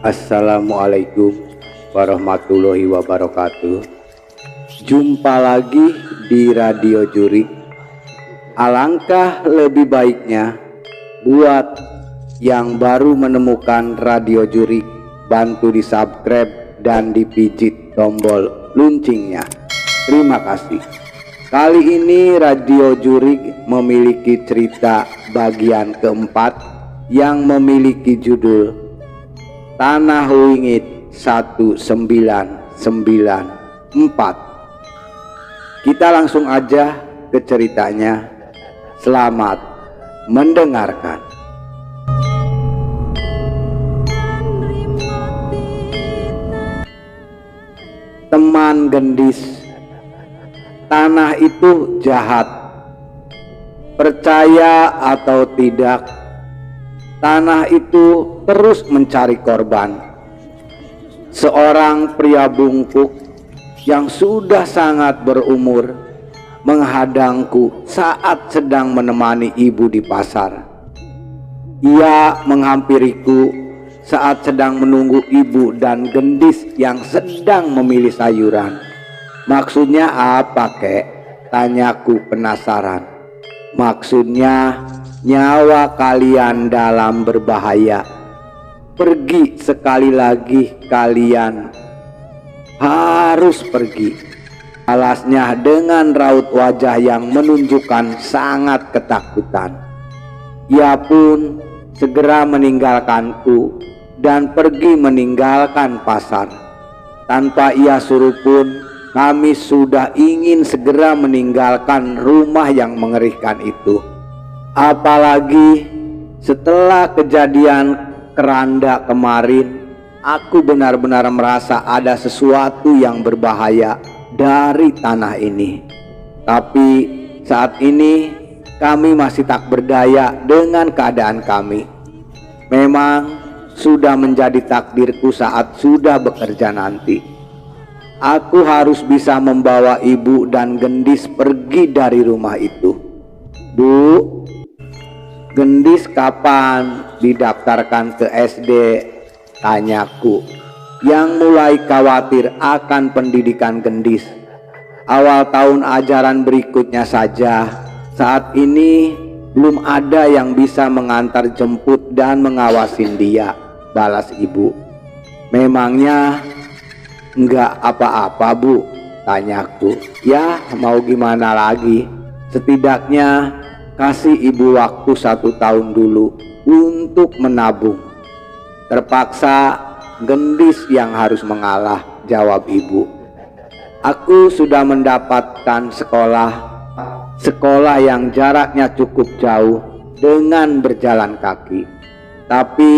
Assalamualaikum warahmatullahi wabarakatuh. Jumpa lagi di Radio Jurik. Alangkah lebih baiknya buat yang baru menemukan Radio Jurik, bantu di subscribe dan dipijit tombol loncengnya. Terima kasih. Kali ini Radio Jurik memiliki cerita bagian keempat yang memiliki judul Tanah Wingit 1994. Kita langsung aja ke ceritanya. Selamat mendengarkan. Teman gendis, tanah itu jahat. Percaya atau tidak, tanah itu terus mencari korban. Seorang pria bungkuk yang sudah sangat berumur menghadangku saat sedang menemani ibu di pasar. Ia menghampiriku saat sedang menunggu ibu dan gendis yang sedang memilih sayuran. Maksudnya apa, kek? Tanyaku penasaran. Maksudnya nyawa kalian dalam berbahaya. Pergi sekali lagi, kalian harus pergi, alasnya dengan raut wajah yang menunjukkan sangat ketakutan. Ia pun segera meninggalkanku dan pergi meninggalkan pasar. Tanpa ia suruh pun kami sudah ingin segera meninggalkan rumah yang mengerikan itu. Apalagi setelah kejadian keranda kemarin, aku benar-benar merasa ada sesuatu yang berbahaya dari tanah ini. Tapi saat ini kami masih tak berdaya dengan keadaan kami. Memang sudah menjadi takdirku saat sudah bekerja nanti. Aku harus bisa membawa ibu dan gendis pergi dari rumah itu. Bu, gendis kapan didaftarkan ke SD? Tanyaku yang mulai khawatir akan pendidikan gendis. Awal tahun ajaran berikutnya saja. Saat ini belum ada yang bisa mengantar jemput dan mengawasin dia, balas ibu. Memangnya enggak apa-apa, Bu? Tanyaku. Ya mau gimana lagi, setidaknya kasih ibu waktu 1 tahun dulu untuk menabung. Terpaksa gendis yang harus mengalah, jawab ibu. Aku sudah mendapatkan sekolah yang jaraknya cukup jauh dengan berjalan kaki. Tapi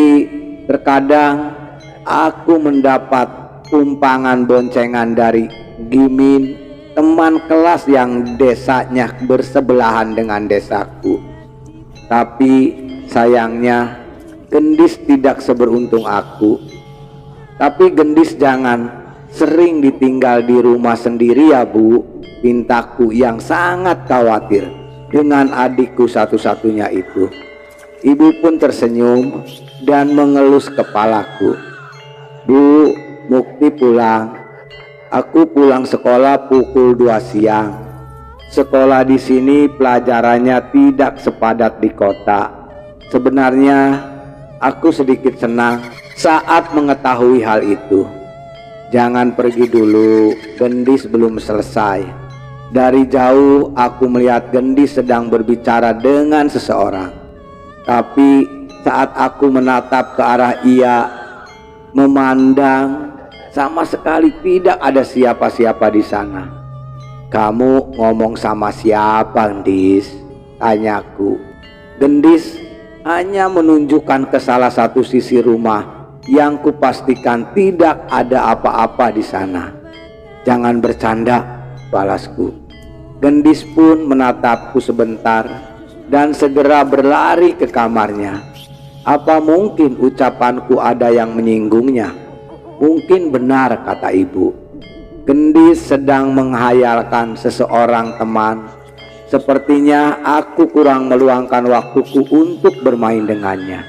terkadang aku mendapat umpangan boncengan dari Gimin, teman kelas yang desanya bersebelahan dengan desaku. Tapi sayangnya gendis tidak seberuntung aku. Tapi gendis jangan sering ditinggal di rumah sendiri ya, Bu, pintaku yang sangat khawatir dengan adikku satu-satunya itu. Ibu pun tersenyum dan mengelus kepalaku. Bu, Mukti pulang. Aku pulang sekolah pukul 2 siang. Sekolah di sini pelajarannya tidak sepadat di kota. Sebenarnya aku sedikit senang saat mengetahui hal itu. Jangan pergi dulu, gendis belum selesai. Dari jauh aku melihat gendis sedang berbicara dengan seseorang. Tapi saat aku menatap ke arah ia, memandang, sama sekali tidak ada siapa-siapa di sana. Kamu ngomong sama siapa, gendis? Tanyaku. Gendis hanya menunjukkan ke salah satu sisi rumah yang kupastikan tidak ada apa-apa di sana. Jangan bercanda, balasku. Gendis pun menatapku sebentar dan segera berlari ke kamarnya. Apa mungkin ucapanku ada yang menyinggungnya? Mungkin benar kata ibu. Gendis sedang menghayalkan seseorang teman. Sepertinya aku kurang meluangkan waktuku untuk bermain dengannya.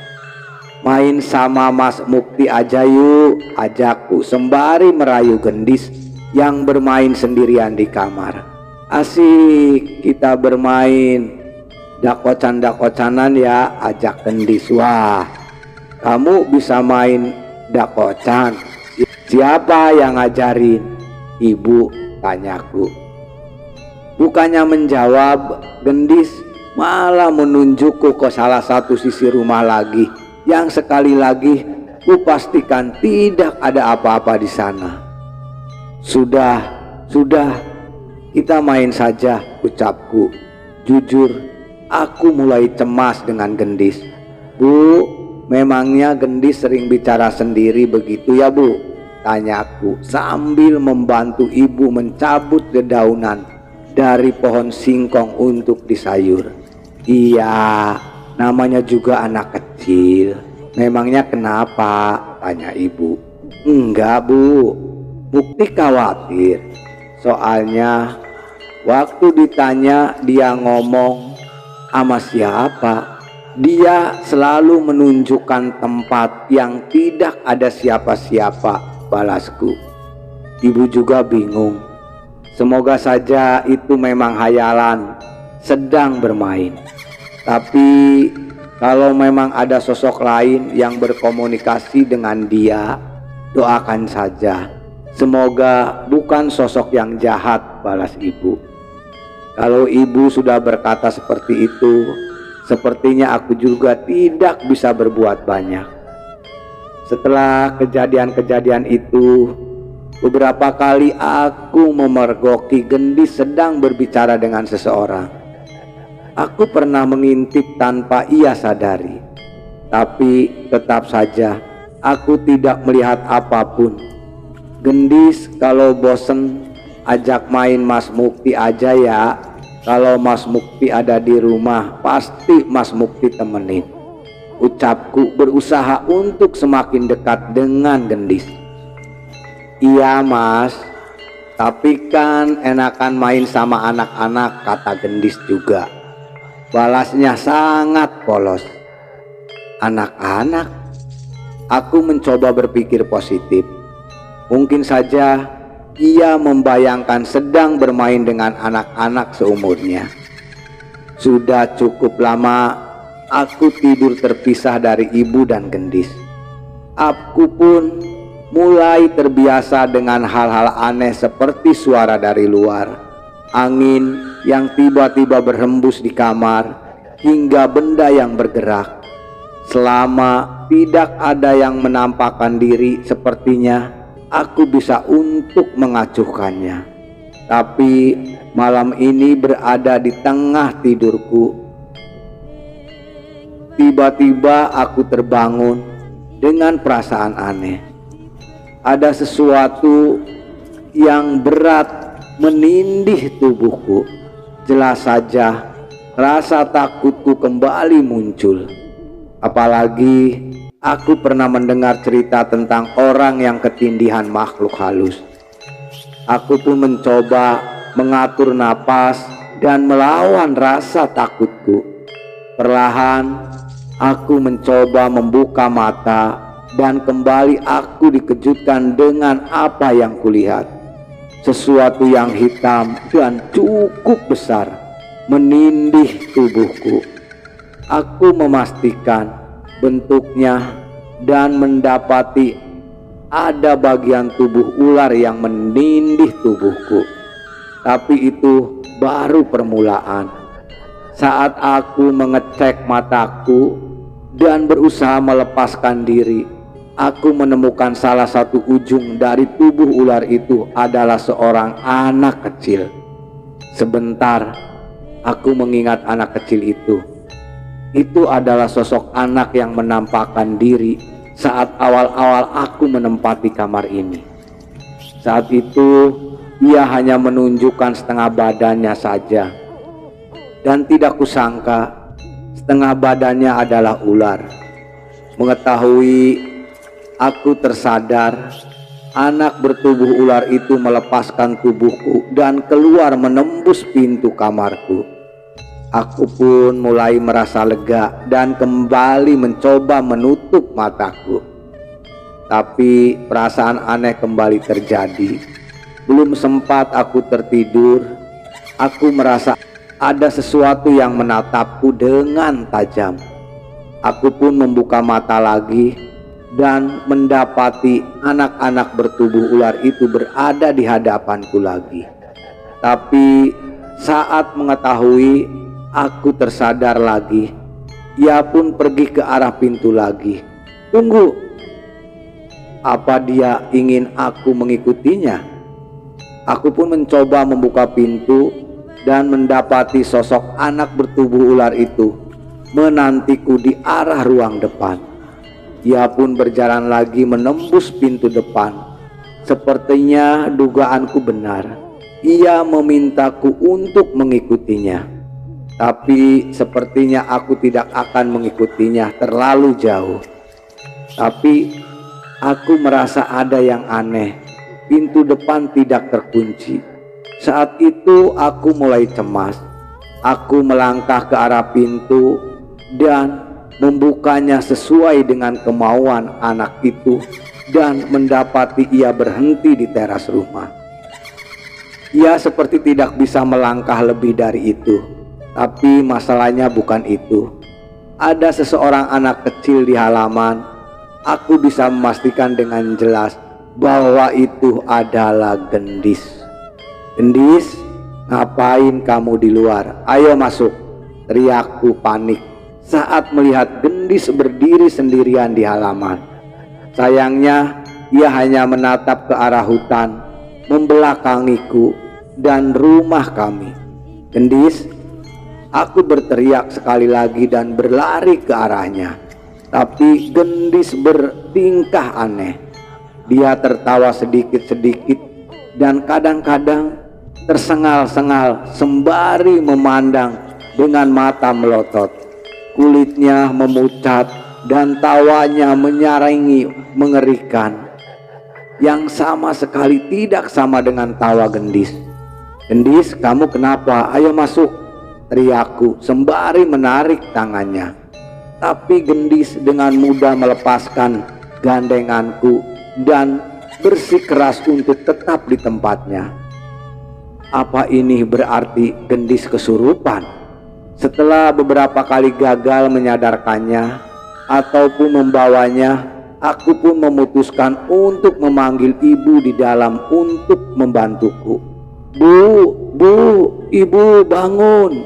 main sama Mas Mukti aja yuk, ajakku sembari merayu gendis yang bermain sendirian di kamar. Asik kita bermain dakocan-dakocanan ya, ajak gendis. Wah, kamu bisa main dakocan? Siapa yang ngajarin? Ibu, tanyaku. Bukannya menjawab, gendis malah menunjukku ke salah satu sisi rumah lagi yang sekali lagi kupastikan tidak ada apa-apa di sana. Sudah, kita main saja, ucapku. Jujur, aku mulai cemas dengan gendis. Bu, memangnya gendis sering bicara sendiri begitu ya Bu? Tanyaku sambil membantu ibu mencabut dedaunan dari pohon singkong untuk disayur. Iya, namanya juga anak kecil. Memangnya kenapa? Tanya ibu. Enggak Bu, Mukti khawatir. Soalnya waktu ditanya dia ngomong sama siapa, dia selalu menunjukkan tempat yang tidak ada siapa-siapa, balasku. Ibu juga bingung. Semoga saja itu memang hayalan, sedang bermain. Tapi kalau memang ada sosok lain yang berkomunikasi dengan dia, doakan saja. Semoga bukan sosok yang jahat, balas ibu. Kalau ibu sudah berkata seperti itu, sepertinya aku juga tidak bisa berbuat banyak. Setelah kejadian-kejadian itu, beberapa kali aku memergoki gendis sedang berbicara dengan seseorang. Aku pernah mengintip tanpa ia sadari, tapi tetap saja aku tidak melihat apapun. Gendis kalau bosen ajak main Mas Mukti aja ya. Kalau Mas Mukti ada di rumah pasti Mas Mukti temenin, ucapku berusaha untuk semakin dekat dengan gendis. Iya Mas, tapi kan enakan main sama anak-anak, kata gendis juga. Balasnya sangat polos. Anak-anak? Aku mencoba berpikir positif. Mungkin saja ia membayangkan sedang bermain dengan anak-anak seumurnya. Sudah cukup lama aku tidur terpisah dari ibu dan gendis. Aku pun mulai terbiasa dengan hal-hal aneh seperti suara dari luar, angin yang tiba-tiba berhembus di kamar, hingga benda yang bergerak. Selama tidak ada yang menampakkan diri, sepertinya aku bisa untuk mengacuhkannya. Tapi malam ini berada di tengah tidurku, tiba-tiba aku terbangun dengan perasaan aneh. Ada sesuatu yang berat menindih tubuhku. Jelas saja rasa takutku kembali muncul. Apalagi aku pernah mendengar cerita tentang orang yang ketindihan makhluk halus. Aku pun mencoba mengatur napas dan melawan rasa takutku. Perlahan aku mencoba membuka mata dan kembali aku dikejutkan dengan apa yang kulihat. Sesuatu yang hitam dan cukup besar menindih tubuhku. Aku memastikan bentuknya dan mendapati ada bagian tubuh ular yang menindih tubuhku. Tapi itu baru permulaan. Saat aku mengecek mataku dan berusaha melepaskan diri, aku menemukan salah satu ujung dari tubuh ular itu adalah seorang anak kecil. Sebentar aku mengingat anak kecil itu. Itu adalah sosok anak yang menampakkan diri saat awal-awal aku menempati kamar ini. Saat itu ia hanya menunjukkan setengah badannya saja, dan tidak kusangka setengah badannya adalah ular. Mengetahui aku tersadar, anak bertubuh ular itu melepaskan tubuhku dan keluar menembus pintu kamarku. Aku pun mulai merasa lega dan kembali mencoba menutup mataku. Tapi perasaan aneh kembali terjadi. Belum sempat aku tertidur, aku merasa ada sesuatu yang menatapku dengan tajam. Aku pun membuka mata lagi dan mendapati anak-anak bertubuh ular itu berada di hadapanku lagi. Tapi saat mengetahui, aku tersadar lagi. Ia pun pergi ke arah pintu lagi. Tunggu, apa dia ingin aku mengikutinya? Aku pun mencoba membuka pintu dan mendapati sosok anak bertubuh ular itu menantiku di arah ruang depan. Ia pun berjalan lagi menembus pintu depan. Sepertinya dugaanku benar. Ia memintaku untuk mengikutinya. Tapi sepertinya aku tidak akan mengikutinya terlalu jauh. Tapi aku merasa ada yang aneh. Pintu depan tidak terkunci. Saat itu aku mulai cemas. Aku melangkah ke arah pintu dan membukanya sesuai dengan kemauan anak itu, dan mendapati ia berhenti di teras rumah. Ia seperti tidak bisa melangkah lebih dari itu. Tapi masalahnya bukan itu. Ada seseorang anak kecil di halaman. Aku bisa memastikan dengan jelas bahwa itu adalah Gendis. Gendis, ngapain kamu di luar? Ayo masuk, teriakku panik saat melihat Gendis berdiri sendirian di halaman. Sayangnya ia hanya menatap ke arah hutan, membelakangiku dan rumah kami. Gendis, aku berteriak sekali lagi dan berlari ke arahnya. Tapi Gendis bertingkah aneh. Dia tertawa sedikit-sedikit dan kadang-kadang tersengal-sengal sembari memandang dengan mata melotot. Kulitnya memucat dan tawanya menyaringi mengerikan, yang sama sekali tidak sama dengan tawa Gendis. Gendis, kamu kenapa? Ayo masuk, teriakku sembari menarik tangannya. Tapi Gendis dengan mudah melepaskan gandenganku dan bersikeras untuk tetap di tempatnya. Apa ini berarti Gendis kesurupan? Setelah beberapa kali gagal menyadarkannya ataupun membawanya, aku pun memutuskan untuk memanggil ibu di dalam untuk membantuku. Bu, ibu bangun.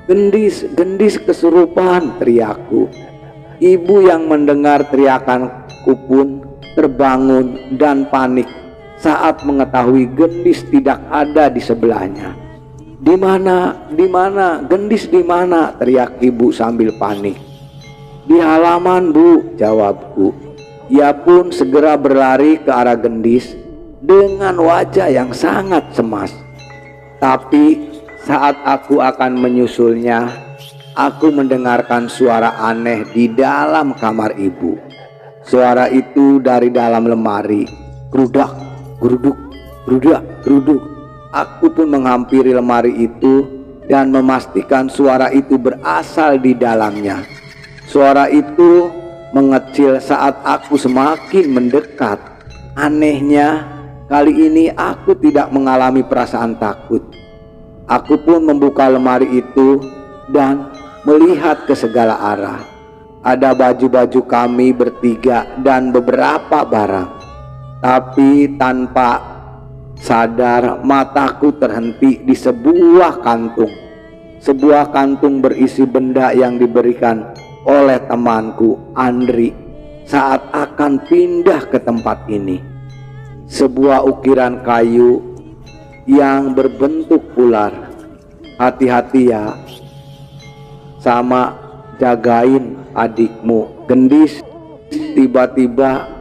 Gendis kesurupan, teriakku. Ibu yang mendengar teriakanku pun terbangun dan panik saat mengetahui Gendis tidak ada di sebelahnya. Di mana? Gendis di mana? Teriak ibu sambil panik. Di halaman, Bu, jawabku. Ia pun segera berlari ke arah Gendis dengan wajah yang sangat cemas. Tapi saat aku akan menyusulnya, aku mendengarkan suara aneh di dalam kamar ibu. Suara itu dari dalam lemari. Gerudak, geruduk, gerudak, geruduk. Aku pun menghampiri lemari itu dan memastikan suara itu berasal di dalamnya. Suara itu mengecil saat aku semakin mendekat. Anehnya, kali ini aku tidak mengalami perasaan takut. Aku pun membuka lemari itu dan melihat ke segala arah. Ada baju-baju kami bertiga dan beberapa barang. Tapi tanpa sadar mataku terhenti di sebuah kantung. Sebuah kantung berisi benda yang diberikan oleh temanku Andri saat akan pindah ke tempat ini. Sebuah ukiran kayu yang berbentuk ular. Hati-hati ya, sama jagain adikmu. Gendis. Tiba-tiba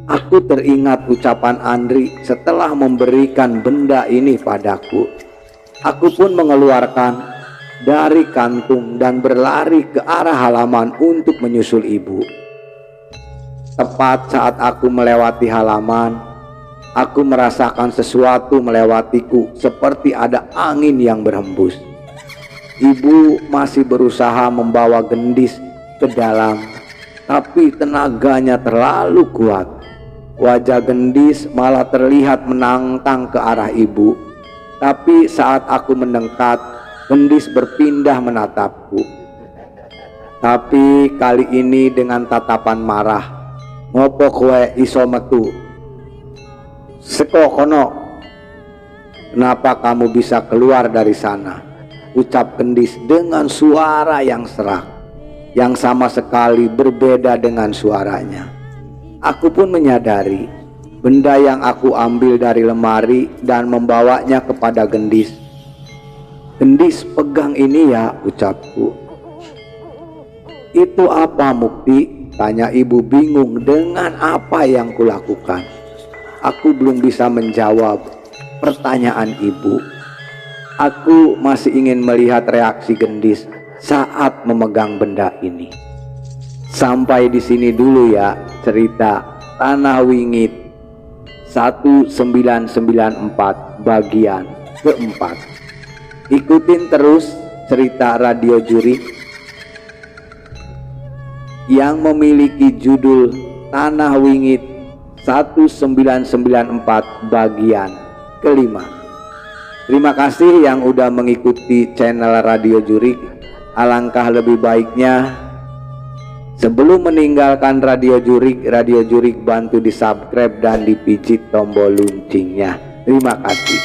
aku teringat ucapan Andri setelah memberikan benda ini padaku. Aku pun mengeluarkan dari kantung dan berlari ke arah halaman untuk menyusul ibu. Tepat saat aku melewati halaman, aku merasakan sesuatu melewatiku seperti ada angin yang berhembus. Ibu masih berusaha membawa Gendis ke dalam, tapi tenaganya terlalu kuat. Wajah Gendis malah terlihat menantang ke arah ibu. Tapi saat aku mendekat, Gendis berpindah menatapku. Tapi kali ini dengan tatapan marah. "Ngopo kowe iso metu? Seko kono. Kenapa kamu bisa keluar dari sana?" ucap Gendis dengan suara yang serak, yang sama sekali berbeda dengan suaranya. Aku pun menyadari benda yang aku ambil dari lemari dan membawanya kepada Gendis. "Gendis, pegang ini ya," ucapku. "Itu apa, Mukti?" tanya ibu bingung dengan apa yang kulakukan. Aku belum bisa menjawab pertanyaan ibu. Aku masih ingin melihat reaksi Gendis saat memegang benda ini. Sampai di sini dulu ya cerita Tanah Wingit 1994 bagian keempat. Ikutin terus cerita Radio Jurik yang memiliki judul Tanah Wingit 1994 bagian kelima. Terima kasih yang udah mengikuti channel Radio Jurik. Alangkah lebih baiknya sebelum meninggalkan Radio Jurik bantu di subscribe dan dipijit tombol loncengnya. Terima kasih.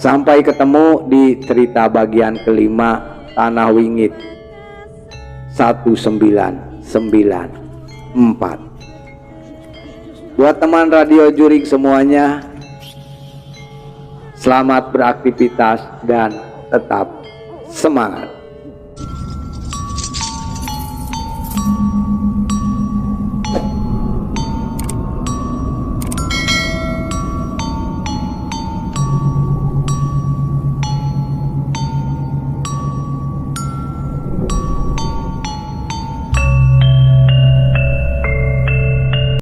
Sampai ketemu di cerita bagian kelima Tanah Wingit 1994. Buat teman Radio Jurik semuanya, selamat beraktivitas dan tetap semangat.